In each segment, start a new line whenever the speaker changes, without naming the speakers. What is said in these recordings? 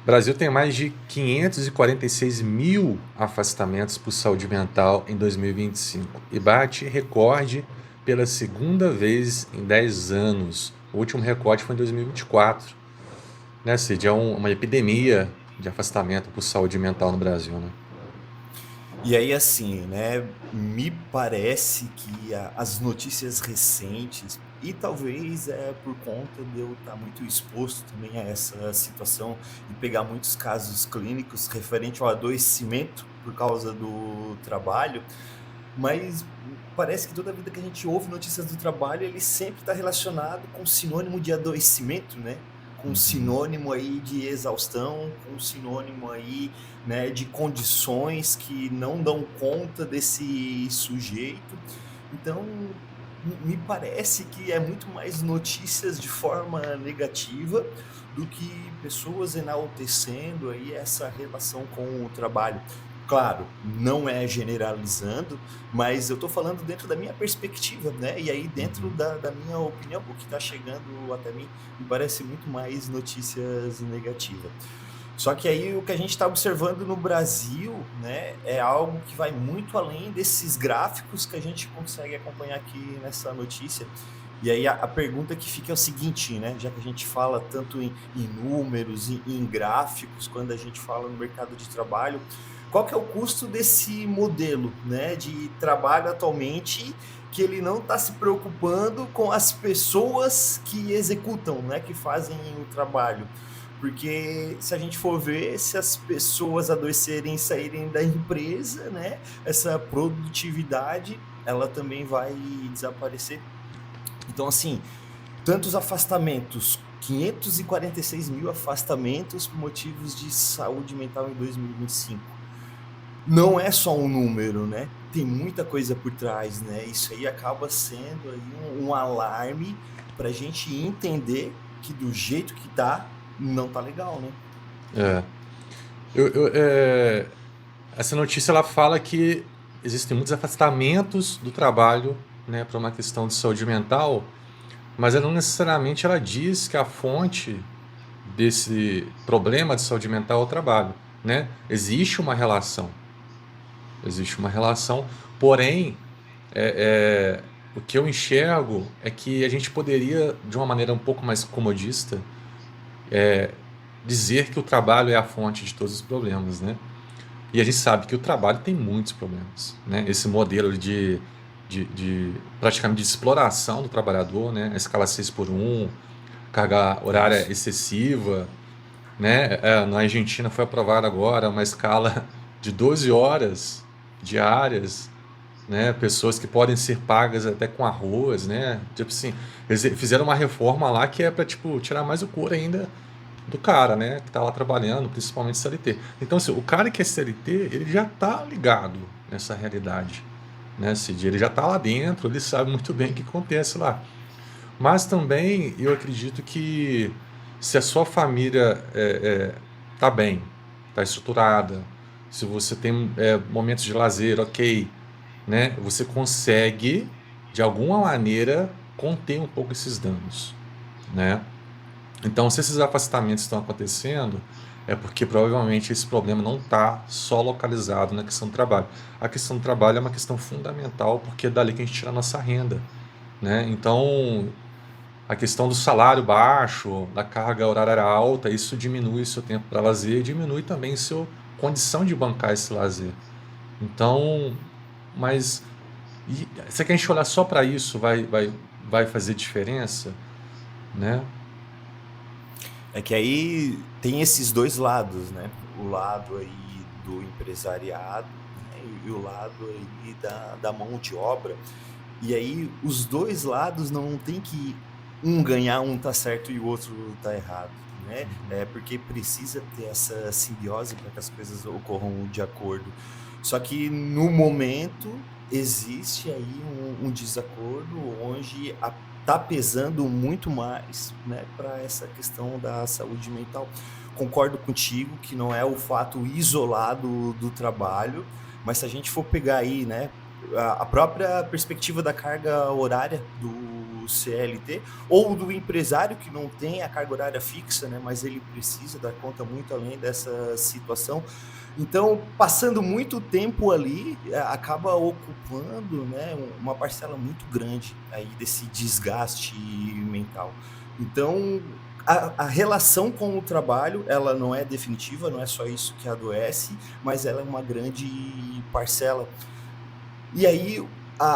Brasil tem mais de 546 mil afastamentos por saúde mental em 2025 e bate recorde pela segunda vez em 10 anos. O último recorde foi em 2024, né, Cid? É uma epidemia de afastamento por saúde mental no Brasil, né?
E aí, assim, né, me parece que as notícias recentes, e talvez por conta de eu estar muito exposto também a essa situação e pegar muitos casos clínicos referente ao adoecimento por causa do trabalho, mas parece que toda vida que a gente ouve notícias do trabalho, ele sempre está relacionado com sinônimo de adoecimento, né? Com sinônimo aí de exaustão, com sinônimo aí, né, de condições que não dão conta desse sujeito. Então, me parece que é muito mais notícias de forma negativa do que pessoas enaltecendo aí essa relação com o trabalho. Claro, não é generalizando, mas eu estou falando dentro da minha perspectiva, né? E aí, dentro da minha opinião, o que está chegando até mim, me parece muito mais notícias negativas. Só que aí o que a gente está observando no Brasil, né, é algo que vai muito além desses gráficos que a gente consegue acompanhar aqui nessa notícia. E aí a pergunta que fica é o seguinte, né, já que a gente fala tanto em números, em gráficos, quando a gente fala no mercado de trabalho, qual que é o custo desse modelo, né, de trabalho atualmente que ele não está se preocupando com as pessoas que executam, né, que fazem o trabalho? Porque se a gente for ver, se as pessoas adoecerem e saírem da empresa, né, essa produtividade, ela também vai desaparecer. Então, assim, tantos afastamentos, 546 mil afastamentos por motivos de saúde mental em 2025. Não é só um número, né? Tem muita coisa por trás, né? Isso aí acaba sendo aí um alarme para a gente entender que do jeito que tá, não tá legal, né?
É. Eu- eu- é, Essa notícia ela fala que existem muitos afastamentos do trabalho, né, para uma questão de saúde mental, mas ela não necessariamente ela diz que a fonte desse problema de saúde mental é o trabalho, né? Existe uma relação, porém, o que eu enxergo é que a gente poderia, de uma maneira um pouco mais comodista, dizer que o trabalho é a fonte de todos os problemas, né? E a gente sabe que o trabalho tem muitos problemas, né? Esse modelo de praticamente de exploração do trabalhador, né? A escala 6 por um, carga horária
Isso.
excessiva, né? Na Argentina foi aprovada agora uma escala de 12 horas diárias, né? Pessoas que podem ser pagas até com arroz, né? Tipo assim, eles fizeram uma reforma lá que é para tipo tirar mais o couro ainda do cara, né, que está lá trabalhando, principalmente CLT. Então, assim, o cara que é CLT, ele já está ligado nessa realidade, né, Cid? Ele já está lá dentro, ele sabe muito bem o que acontece lá. Mas também eu acredito que se a sua família tá bem, está estruturada, se você tem momentos de lazer, ok, né, você consegue de alguma maneira conter um pouco esses danos, né? Então, se esses afastamentos estão acontecendo, é porque provavelmente esse problema não está só localizado na questão do trabalho. A questão do trabalho é uma questão fundamental porque é dali que a gente tira a nossa renda, né? Então, a questão do salário baixo, da carga horária alta, isso diminui o seu tempo para lazer, diminui também a sua condição de bancar esse lazer. Então, mas se a gente olhar só para isso, vai fazer diferença, né?
É que aí tem esses dois lados, né? O lado aí do empresariado, né? E o lado aí da mão de obra. E aí os dois lados não tem que um ganhar, um tá certo e o outro tá errado, né? É porque precisa ter essa simbiose para que as coisas ocorram de acordo. Só que no momento existe aí um desacordo onde tá pesando muito mais, né, para essa questão da saúde mental. Concordo contigo que não é o fato isolado do trabalho, mas se a gente for pegar aí, né, a própria perspectiva da carga horária do do CLT, ou do empresário que não tem a carga horária fixa, né, mas ele precisa dar conta muito além dessa situação. Então, passando muito tempo ali, acaba ocupando, né, uma parcela muito grande aí desse desgaste mental. Então, a relação com o trabalho, ela não é definitiva, não é só isso que adoece, mas ela é uma grande parcela. E aí,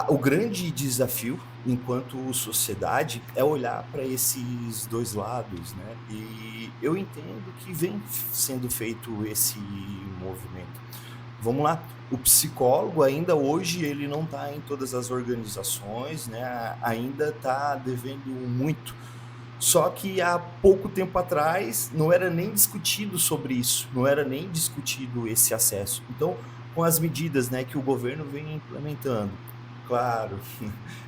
o grande desafio, enquanto sociedade, é olhar para esses dois lados, né? E eu entendo que vem sendo feito esse movimento. Vamos lá, o psicólogo ainda hoje ele não está em todas as organizações, né? Ainda está devendo muito. Só que há pouco tempo atrás não era nem discutido sobre isso, não era nem discutido esse acesso. Então, com as medidas, né, que o governo vem implementando, claro,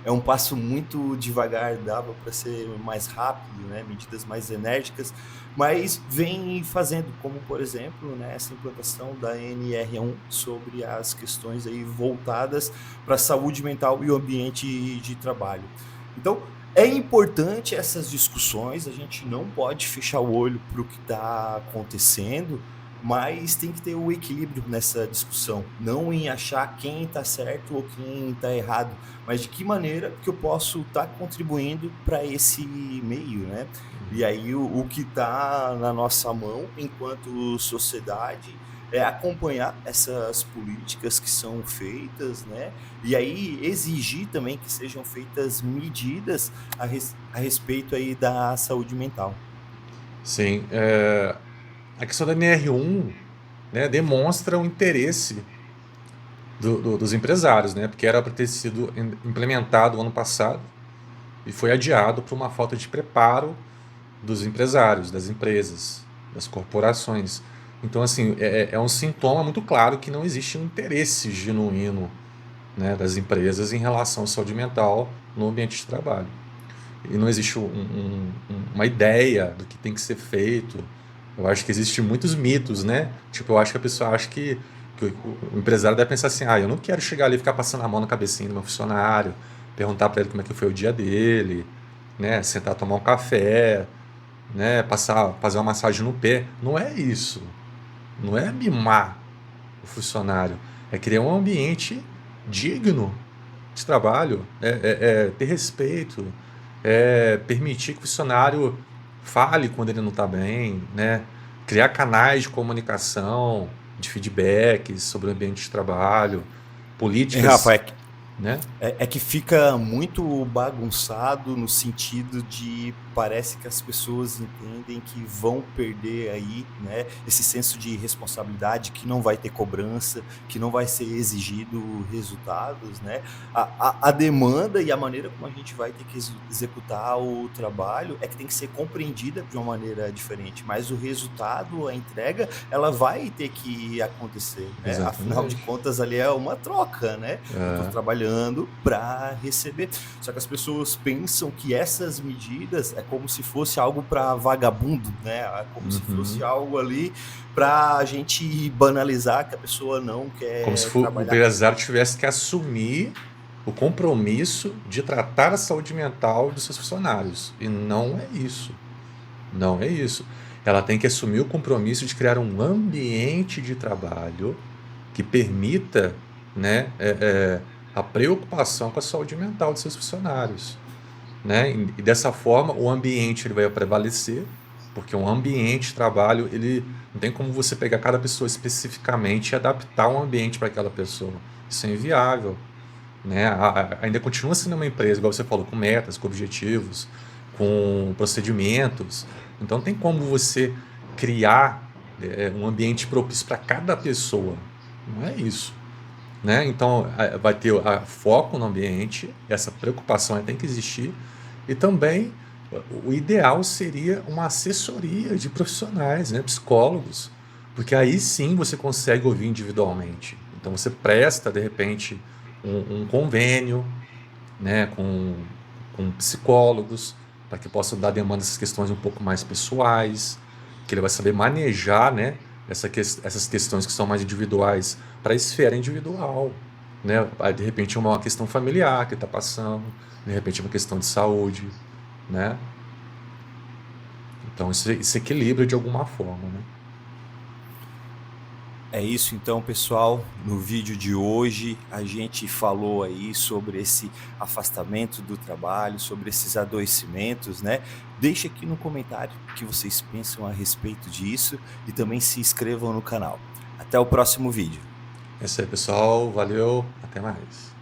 é um passo muito devagar, dava para ser mais rápido, né, medidas mais enérgicas, mas vem fazendo, como por exemplo, né, essa implantação da NR1 sobre as questões aí voltadas para a saúde mental e o ambiente de trabalho. Então, é importante essas discussões, a gente não pode fechar o olho para o que está acontecendo, mas tem que ter o equilíbrio nessa discussão, não em achar quem está certo ou quem está errado, mas de que maneira que eu posso estar contribuindo para esse meio, né? E aí o que está na nossa mão, enquanto sociedade, é acompanhar essas políticas que são feitas, né? E aí exigir também que sejam feitas medidas a respeito aí da saúde mental.
Sim, a questão da NR1, né, demonstra o interesse dos empresários, né, porque era para ter sido implementado ano passado e foi adiado por uma falta de preparo dos empresários, das empresas, das corporações. Então, assim, é um sintoma muito claro que não existe um interesse genuíno, né, das empresas em relação à saúde mental no ambiente de trabalho. E não existe uma ideia do que tem que ser feito. Eu acho que existem muitos mitos, né? Tipo, eu acho que a pessoa acha que o empresário deve pensar assim, eu não quero chegar ali e ficar passando a mão na cabecinha do meu funcionário, perguntar para ele como é que foi o dia dele, né? Sentar tomar um café, né? Fazer uma massagem no pé. Não é isso. Não é mimar o funcionário. É criar um ambiente digno de trabalho, ter respeito, permitir que o funcionário fale quando ele não está bem, né? Criar canais de comunicação, de feedbacks sobre o ambiente de trabalho,
Rafa,
políticas, né?
é que fica muito bagunçado no sentido de parece que as pessoas entendem que vão perder aí, né, esse senso de responsabilidade, que não vai ter cobrança, que não vai ser exigido resultados, né? A demanda e a maneira como a gente vai ter que executar o trabalho é que tem que ser compreendida de uma maneira diferente, mas o resultado, a entrega, ela vai ter que acontecer, né? Afinal de
Exatamente.
contas, ali é uma troca, né? Eu estou
É.
trabalhando para receber. Só que as pessoas pensam que essas medidas é como se fosse algo para vagabundo, né? É como se fosse
Uhum.
algo ali para a gente banalizar que a pessoa não
Como se
quer
o
trabalhar.
empresário tivesse que assumir o compromisso de tratar a saúde mental dos seus funcionários. E não é isso. Não é isso. Ela tem que assumir o compromisso de criar um ambiente de trabalho que permita, né, a preocupação com a saúde mental dos seus funcionários, né? E dessa forma o ambiente ele vai prevalecer, porque um ambiente de trabalho ele não tem como você pegar cada pessoa especificamente e adaptar um ambiente para aquela pessoa. Isso é inviável, né? Ainda continua sendo uma empresa, igual você falou, com metas, com objetivos, com procedimentos. Então tem como você criar um ambiente propício para cada pessoa. Não é isso, né? Então vai ter foco no ambiente, essa preocupação tem que existir, e também o ideal seria uma assessoria de profissionais, né? Psicólogos, porque aí sim você consegue ouvir individualmente. Então você presta, de repente, um convênio, né, com psicólogos, para que possam dar demanda dessas questões um pouco mais pessoais, que ele vai saber manejar, né, essas questões que são mais individuais para a esfera individual. né? Aí, de repente, é uma questão familiar que está passando, de repente, é uma questão de saúde, né? Então, isso equilibra de alguma forma, né?
É isso então, pessoal. No vídeo de hoje a gente falou aí sobre esse afastamento do trabalho, sobre esses adoecimentos, né? Deixe aqui no comentário o que vocês pensam a respeito disso e também se inscrevam no canal. Até o próximo vídeo.
É isso aí, pessoal. Valeu. Até mais.